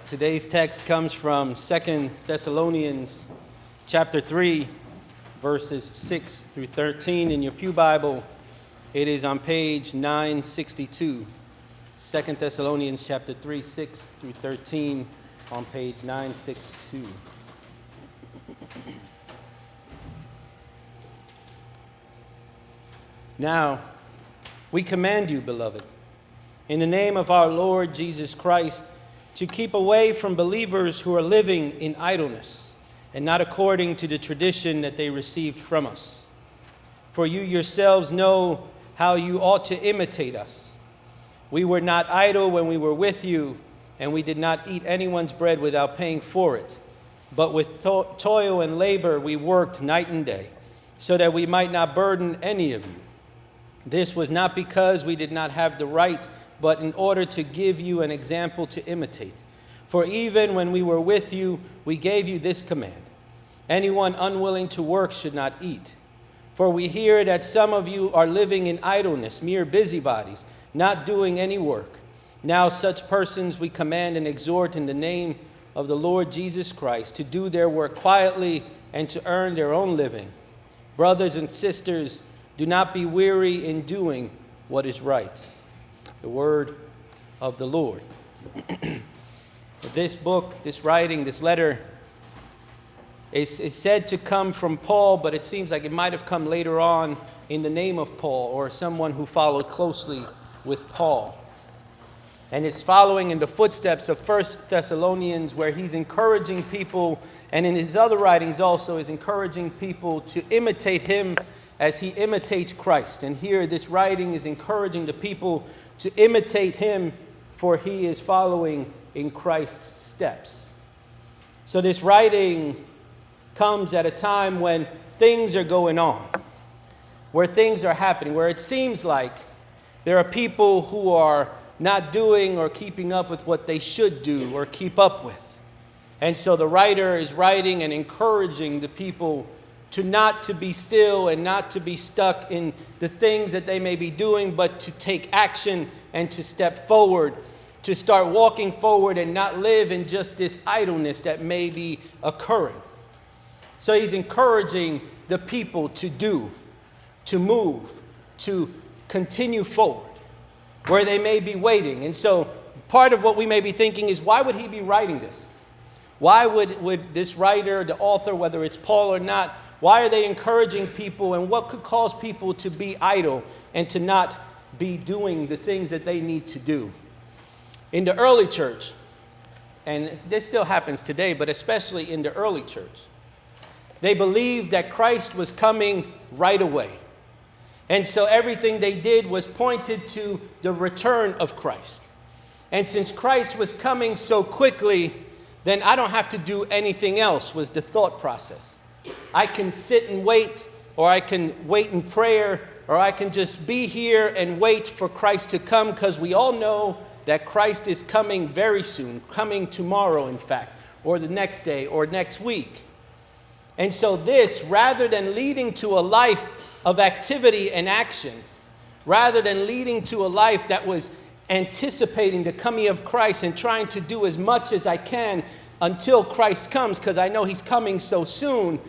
Today's text comes from 2 Thessalonians chapter 3, verses 6 through 13. In your pew Bible, it is on page 962. 2 Thessalonians chapter 3, 6 through 13 on page 962. Now, we command you, beloved, in the name of our Lord Jesus Christ, to keep away from believers who are living in idleness and not according to the tradition that they received from us. For you yourselves know how you ought to imitate us. We were not idle when we were with you, and we did not eat anyone's bread without paying for it. But with toil and labor we worked night and day, so that we might not burden any of you. This was not because we did not have the right, but in order to give you an example to imitate. For even when we were with you, we gave you this command: anyone unwilling to work should not eat. For we hear that some of you are living in idleness, mere busybodies, not doing any work. Now such persons we command and exhort in the name of the Lord Jesus Christ to do their work quietly and to earn their own living. Brothers and sisters, do not be weary in doing what is right. The word of the Lord. This book, this writing, this letter is said to come from Paul, but it seems like it might have come later on in the name of Paul or someone who followed closely with Paul. And it's following in the footsteps of 1 Thessalonians, where he's encouraging people, and in his other writings also is encouraging people to imitate him as he imitates Christ. And here this writing is encouraging the people to imitate him, for he is following in Christ's steps. So this writing comes at a time when things are going on, where things are happening, where it seems like there are people who are not doing or keeping up with what they should do or keep up with. And so the writer is writing and encouraging the people to not to be still and not to be stuck in the things that they may be doing, but to take action and to step forward, to start walking forward and not live in just this idleness that may be occurring. So he's encouraging the people to do, to move, to continue forward where they may be waiting. And so part of what we may be thinking is, why would he be writing this? Why would this writer, the author, whether it's Paul or not, why are they encouraging people, and what could cause people to be idle and to not be doing the things that they need to do? In the early church, and this still happens today, but especially in the early church, they believed that Christ was coming right away. And so everything they did was pointed to the return of Christ. And since Christ was coming so quickly, then I don't have to do anything else, was the thought process. I can sit and wait, or I can wait in prayer, or I can just be here and wait for Christ to come, because we all know that Christ is coming very soon, coming tomorrow, in fact, or the next day, or next week. And so this, rather than leading to a life of activity and action, rather than leading to a life that was anticipating the coming of Christ and trying to do as much as I can until Christ comes, because I know he's coming so soon,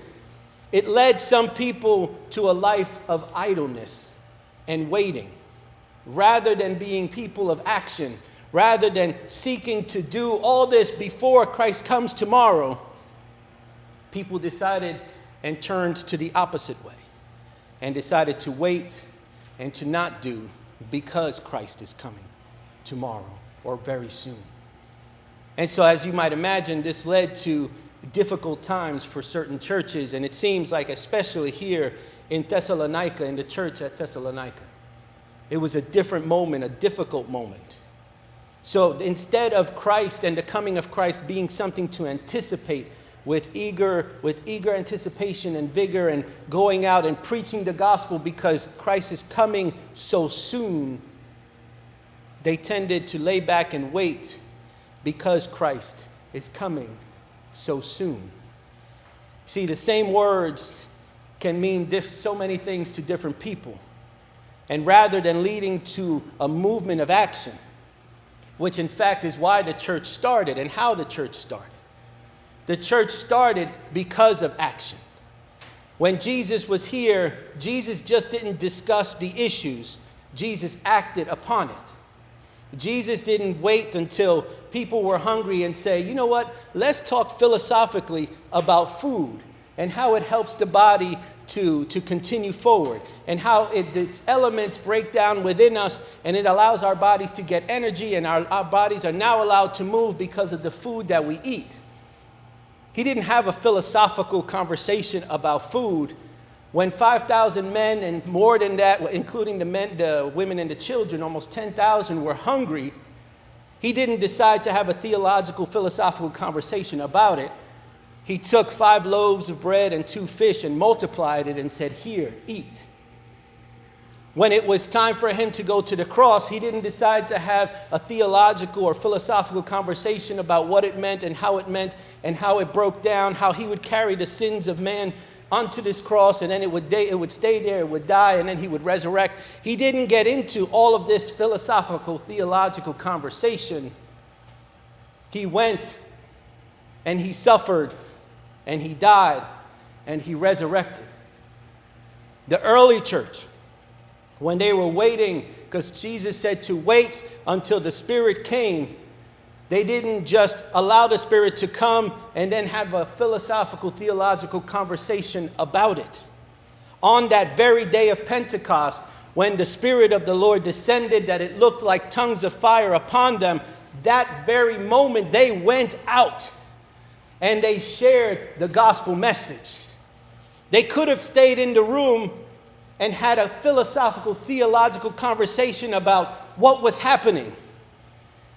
it led some people to a life of idleness and waiting. Rather than being people of action, rather than seeking to do all this before Christ comes tomorrow, people decided and turned to the opposite way and decided to wait and to not do because Christ is coming tomorrow or very soon. And so, as you might imagine, this led to difficult times for certain churches, and it seems like especially here in Thessalonica, in the church at Thessalonica, it was a different moment, a difficult moment. So instead of Christ and the coming of Christ being something to anticipate with eager anticipation and vigor and going out and preaching the gospel because Christ is coming so soon, they tended to lay back and wait because Christ is coming so soon. See, the same words can mean so many things to different people. And rather than leading to a movement of action, which in fact is why the church started and how the church started. The church started because of action. When Jesus was here, Jesus just didn't discuss the issues. Jesus acted upon it. Jesus didn't wait until people were hungry and say, you know what, let's talk philosophically about food and how it helps the body to continue forward and how its elements break down within us and it allows our bodies to get energy, and our bodies are now allowed to move because of the food that we eat. He didn't have a philosophical conversation about food. When 5,000 men and more than that, including the men, the women, and the children, almost 10,000 were hungry, he didn't decide to have a theological, philosophical conversation about it. He took 5 loaves of bread and 2 fish and multiplied it and said, here, eat. When it was time for him to go to the cross, he didn't decide to have a theological or philosophical conversation about what it meant and how it broke down, how he would carry the sins of man onto this cross, and then it would stay there, it would die, and then he would resurrect. He didn't get into all of this philosophical, theological conversation. He went and he suffered and he died and he resurrected. The early church, when they were waiting, because Jesus said to wait until the Spirit came, they didn't just allow the Spirit to come and then have a philosophical, theological conversation about it. On that very day of Pentecost, when the Spirit of the Lord descended, that it looked like tongues of fire upon them, that very moment they went out and they shared the gospel message. They could have stayed in the room and had a philosophical, theological conversation about what was happening.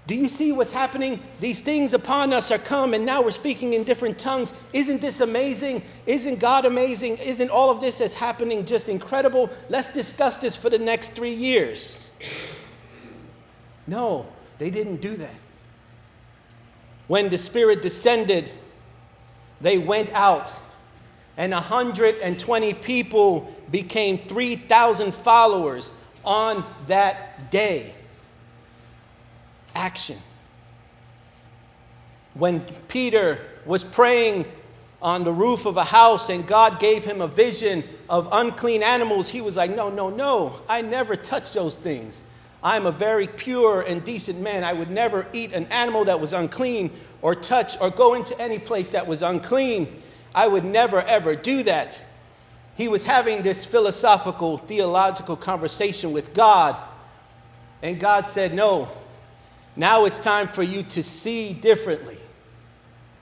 Do you see what's happening? These things upon us are come, and now we're speaking in different tongues. Isn't this amazing? Isn't God amazing? Isn't all of this that's happening just incredible? Let's discuss this for the next 3 years. No, they didn't do that. When the Spirit descended, they went out, and 120 people became 3,000 followers on that day. Action. When Peter was praying on the roof of a house and God gave him a vision of unclean animals, he was like, no, I never touch those things. I'm a very pure and decent man. I would never eat an animal that was unclean or touch or go into any place that was unclean. I would never, ever do that. He was having this philosophical, theological conversation with God. And God said, no, now it's time for you to see differently.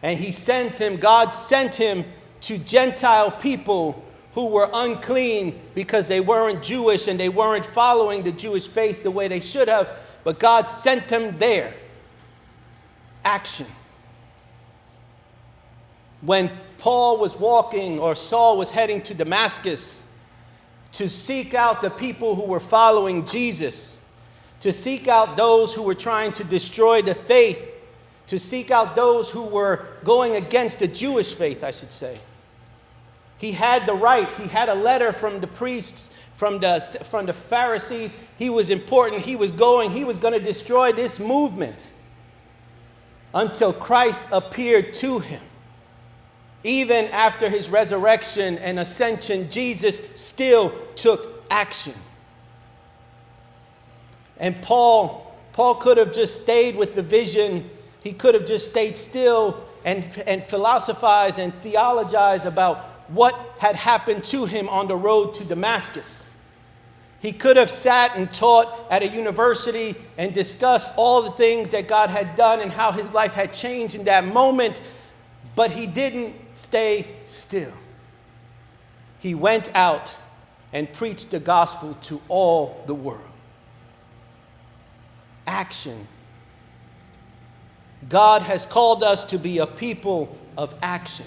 And God sent him to Gentile people who were unclean because they weren't Jewish and they weren't following the Jewish faith the way they should have. But God sent them there. Action. When Paul was walking, or Saul was heading to Damascus to seek out the people who were following Jesus, to seek out those who were trying to destroy the faith, to seek out those who were going against the Jewish faith, I should say. He had the right. He had a letter from the priests, from the Pharisees. He was important. He was going to destroy this movement until Christ appeared to him. Even after his resurrection and ascension, Jesus still took action. And Paul could have just stayed with the vision. He could have just stayed still and philosophized and theologized about what had happened to him on the road to Damascus. He could have sat and taught at a university and discussed all the things that God had done and how his life had changed in that moment, but he didn't stay still. He went out and preached the gospel to all the world. Action. God has called us to be a people of action.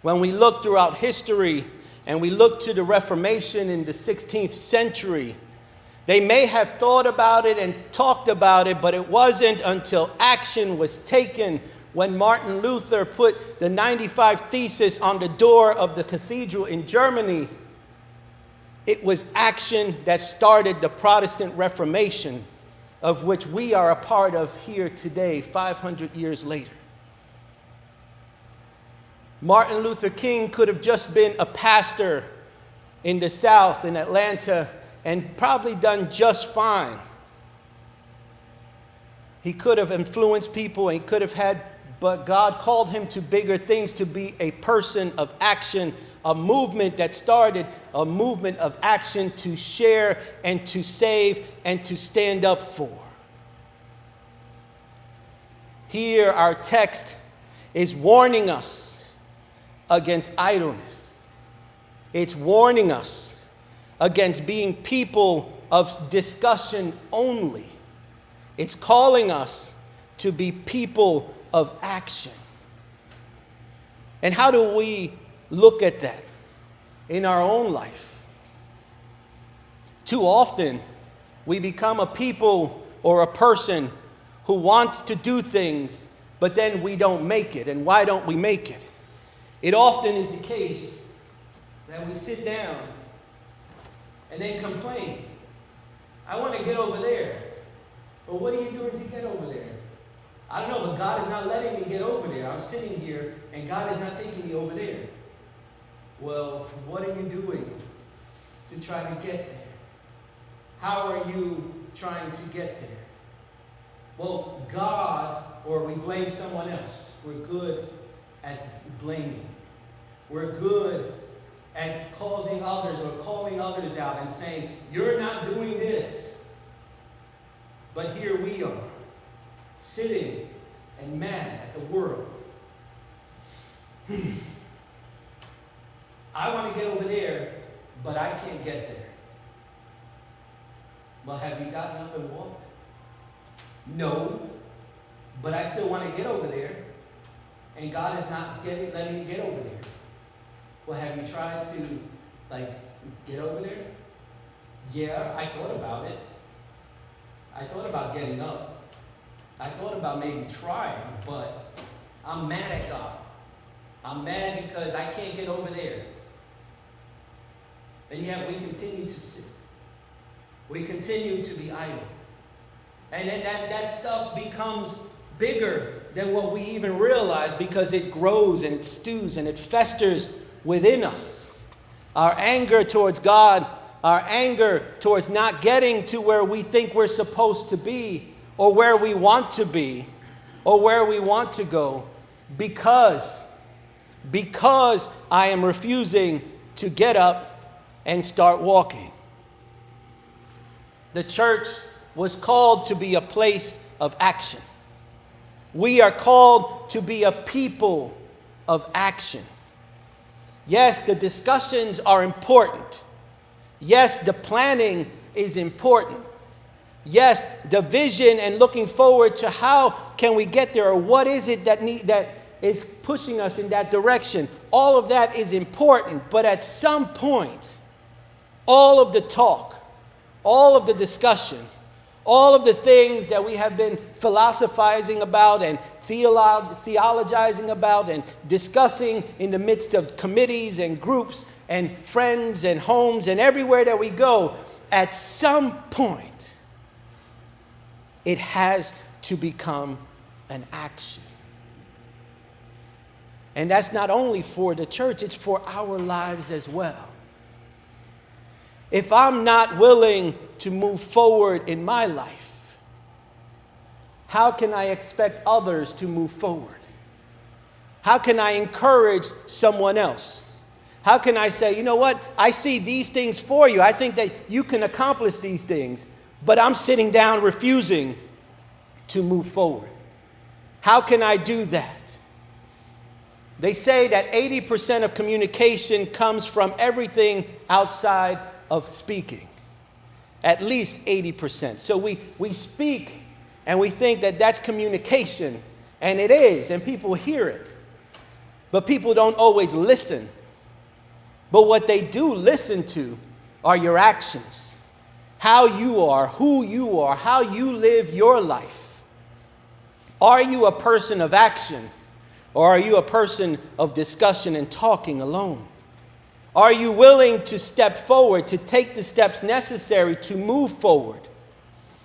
When we look throughout history and we look to the Reformation in the 16th century, they may have thought about it and talked about it, but it wasn't until action was taken when Martin Luther put the 95 Theses on the door of the cathedral in Germany. It was action that started the Protestant Reformation. of which we are a part of here today, 500 years later. Martin Luther King could have just been a pastor in the South, in Atlanta, and probably done just fine. He could have influenced people, and he could have had, but God called him to bigger things, to be a person of action, a movement that started a movement of action to share and to save and to stand up for. Here, our text is warning us against idleness. It's warning us against being people of discussion only. It's calling us to be people of action. And how do we look at that in our own life? Too often, we become a people or a person who wants to do things, but then we don't make it. And why don't we make it? It often is the case that we sit down and then complain. I want to get over there. But what are you doing to get over there? I don't know, but God is not letting me get over there. I'm sitting here, and God is not taking me over there. Well, what are you doing to try to get there? How are you trying to get there? Well, God, or we blame someone else. We're good at blaming. We're good at causing others or calling others out and saying, you're not doing this. But here we are, sitting and mad at the world. I want to get over there, but I can't get there. Well, have you gotten up and walked? No, but I still want to get over there, and God is not letting me get over there. Well, have you tried to, get over there? Yeah, I thought about it. I thought about getting up. I thought about maybe trying, but I'm mad at God. I'm mad because I can't get over there. And yet we continue to sit. We continue to be idle. And then that stuff becomes bigger than what we even realize, because it grows and it stews and it festers within us. Our anger towards God, our anger towards not getting to where we think we're supposed to be, or where we want to be, or where we want to go, because I am refusing to get up and start walking. The church was called to be a place of action. We are called to be a people of action. Yes, the discussions are important. Yes, the planning is important. Yes, the vision and looking forward to how can we get there, or what is it that is pushing us in that direction. All of that is important, but at some point, all of the talk, all of the discussion, all of the things that we have been philosophizing about and theologizing about and discussing in the midst of committees and groups and friends and homes and everywhere that we go, at some point, it has to become an action. And that's not only for the church, it's for our lives as well. If I'm not willing to move forward in my life, how can I expect others to move forward? How can I encourage someone else? How can I say, you know what? I see these things for you. I think that you can accomplish these things, but I'm sitting down refusing to move forward. How can I do that? They say that 80% of communication comes from everything outside of speaking. At least 80%. So we speak and we think that that's communication, and it is, and people hear it. But people don't always listen. But what they do listen to are your actions. How you are, who you are, how you live your life. Are you a person of action, or are you a person of discussion and talking alone? Are you willing to step forward, to take the steps necessary to move forward?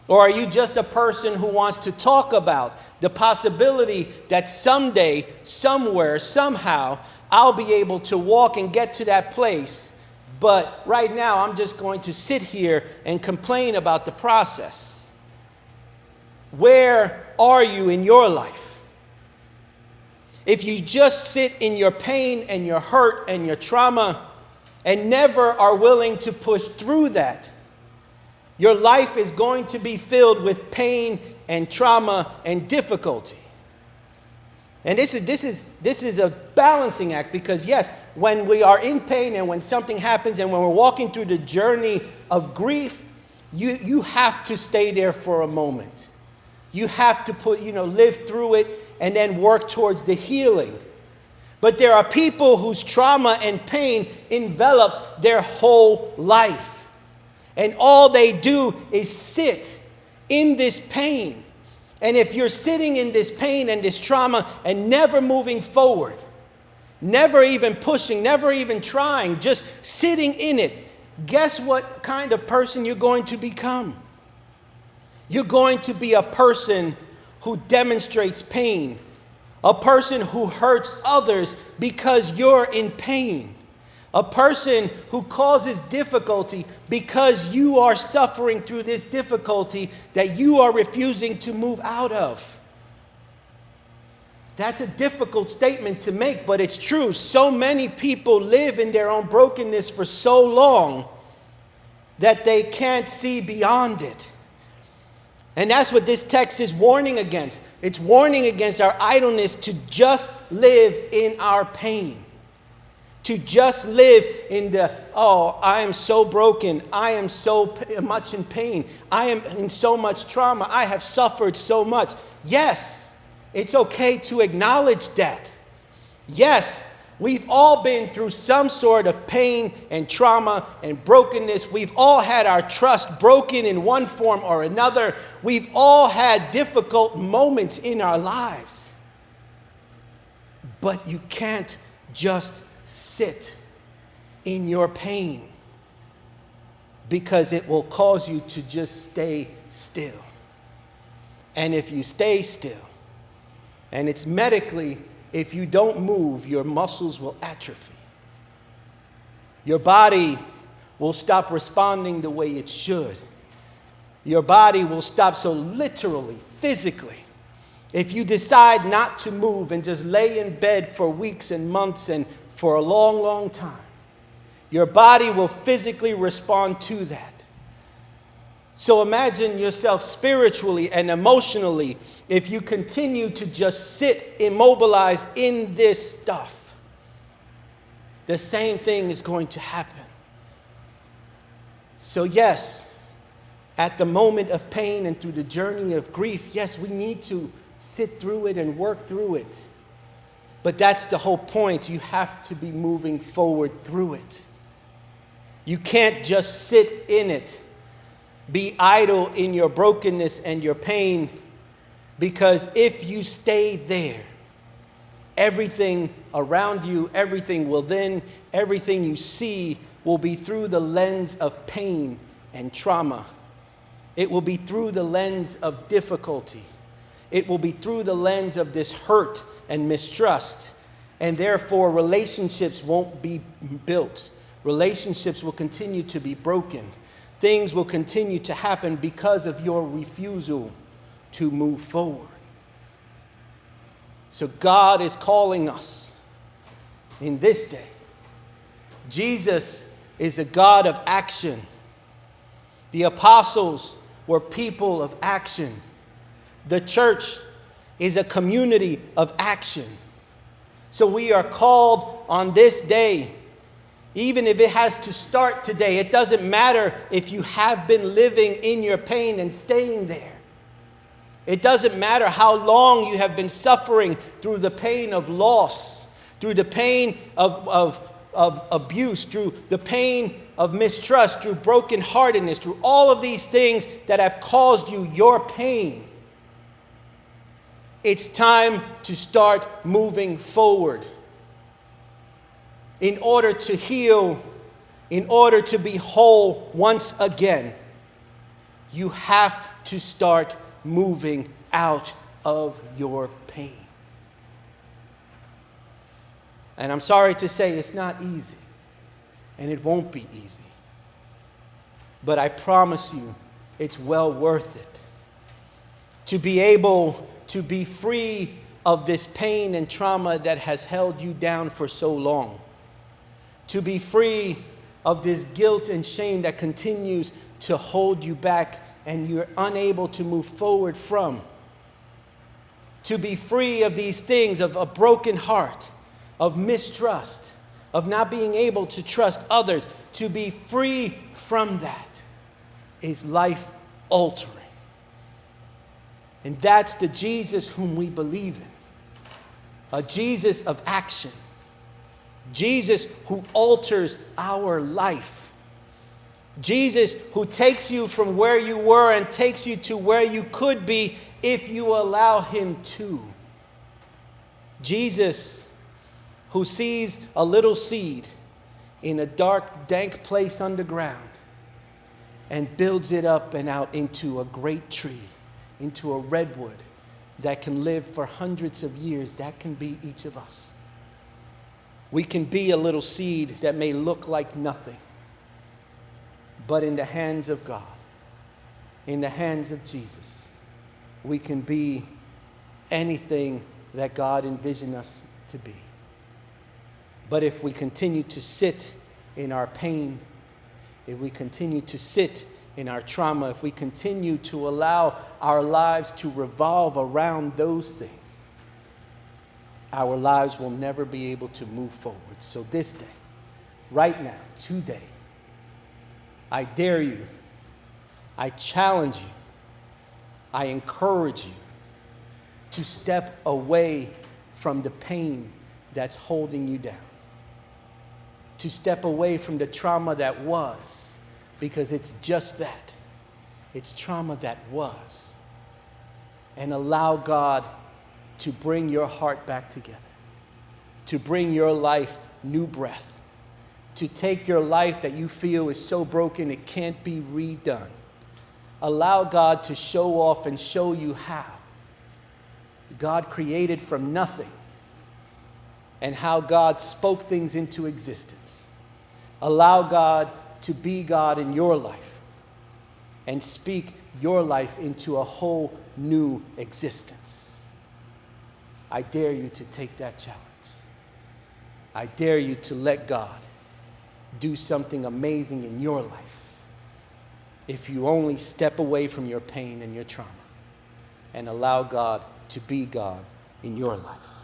Or are you just a person who wants to talk about the possibility that someday, somewhere, somehow, I'll be able to walk and get to that place, but right now I'm just going to sit here and complain about the process? Where are you in your life? If you just sit in your pain and your hurt and your trauma and never are willing to push through that, your life is going to be filled with pain and trauma and difficulty. And this is a balancing act, because yes, when we are in pain and when something happens and when we're walking through the journey of grief, you have to stay there for a moment. You have to live through it and then work towards the healing. But there are people whose trauma and pain envelops their whole life. And all they do is sit in this pain. And if you're sitting in this pain and this trauma and never moving forward, never even pushing, never even trying, just sitting in it, guess what kind of person you're going to become? You're going to be a person who demonstrates pain, a person who hurts others because you're in pain, a person who causes difficulty because you are suffering through this difficulty that you are refusing to move out of. That's a difficult statement to make, but it's true. So many people live in their own brokenness for so long that they can't see beyond it. And that's what this text is warning against. It's warning against our idleness to just live in our pain. To just live in I am so broken. I am so much in pain. I am in so much trauma. I have suffered so much. Yes, it's okay to acknowledge that. Yes, we've all been through some sort of pain and trauma and brokenness. We've all had our trust broken in one form or another. We've all had difficult moments in our lives. But you can't just sit in your pain, because it will cause you to just stay still. And if you stay still, and it's medically, if you don't move, your muscles will atrophy. Your body will stop responding the way it should. Your body will stop. So literally, physically, if you decide not to move and just lay in bed for weeks and months and for a long, long time, your body will physically respond to that. So imagine yourself spiritually and emotionally if you continue to just sit immobilized in this stuff. The same thing is going to happen. So yes, at the moment of pain and through the journey of grief, yes, we need to sit through it and work through it. But that's the whole point. You have to be moving forward through it. You can't just sit in it, be idle in your brokenness and your pain, because if you stay there, everything around you, everything you see will be through the lens of pain and trauma. It will be through the lens of difficulty. It will be through the lens of this hurt and mistrust. And therefore, relationships won't be built. Relationships will continue to be broken. Things will continue to happen because of your refusal to move forward. So God is calling us in this day. Jesus is a God of action. The apostles were people of action. The church is a community of action. So we are called on this day, even if it has to start today. It doesn't matter if you have been living in your pain and staying there. It doesn't matter how long you have been suffering through the pain of loss, through the pain of abuse, through the pain of mistrust, through brokenheartedness, through all of these things that have caused you your pain. It's time to start moving forward. In order to heal, in order to be whole once again, you have to start moving out of your pain. And I'm sorry to say it's not easy, and it won't be easy. But I promise you, it's well worth it. To be able to be free of this pain and trauma that has held you down for so long. To be free of this guilt and shame that continues to hold you back and you're unable to move forward from. To be free of these things, of a broken heart, of mistrust, of not being able to trust others. To be free from that is life altering. And that's the Jesus whom we believe in. A Jesus of action. Jesus who alters our life. Jesus who takes you from where you were and takes you to where you could be if you allow him to. Jesus who sees a little seed in a dark, dank place underground and builds it up and out into a great tree, into a redwood that can live for hundreds of years. That can be each of us. We can be a little seed that may look like nothing, but in the hands of God, in the hands of Jesus, we can be anything that God envisioned us to be. But if we continue to sit in our pain, if we continue to sit in our trauma, if we continue to allow our lives to revolve around those things, our lives will never be able to move forward. So this day, right now, today, I dare you, I challenge you, I encourage you to step away from the pain that's holding you down. To step away from the trauma that was, because it's just that. It's trauma that was. And allow God to bring your heart back together, to bring your life new breath, to take your life that you feel is so broken it can't be redone. Allow God to show off and show you how. God created from nothing, and how God spoke things into existence. Allow God to be God in your life and speak your life into a whole new existence. I dare you to take that challenge. I dare you to let God do something amazing in your life if you only step away from your pain and your trauma and allow God to be God in your life.